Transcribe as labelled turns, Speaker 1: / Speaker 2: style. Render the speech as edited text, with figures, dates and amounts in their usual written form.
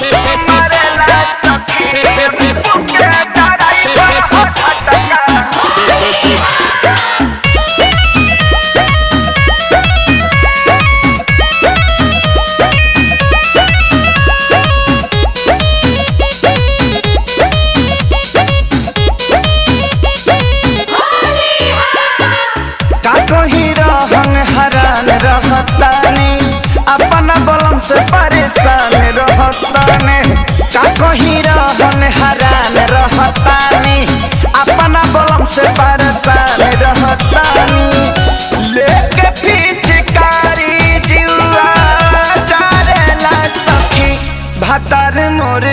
Speaker 1: मरेला सखी टेम्पू के ड्राइवर हो झटका। हरान रहतानी अपना बलम से परेशान रहतानी। का कहीं रहन हरान रहतानी अपना बलम से परेशान रहतानी। लेके पिचकारी जुआ डारेला सखी भतार मोर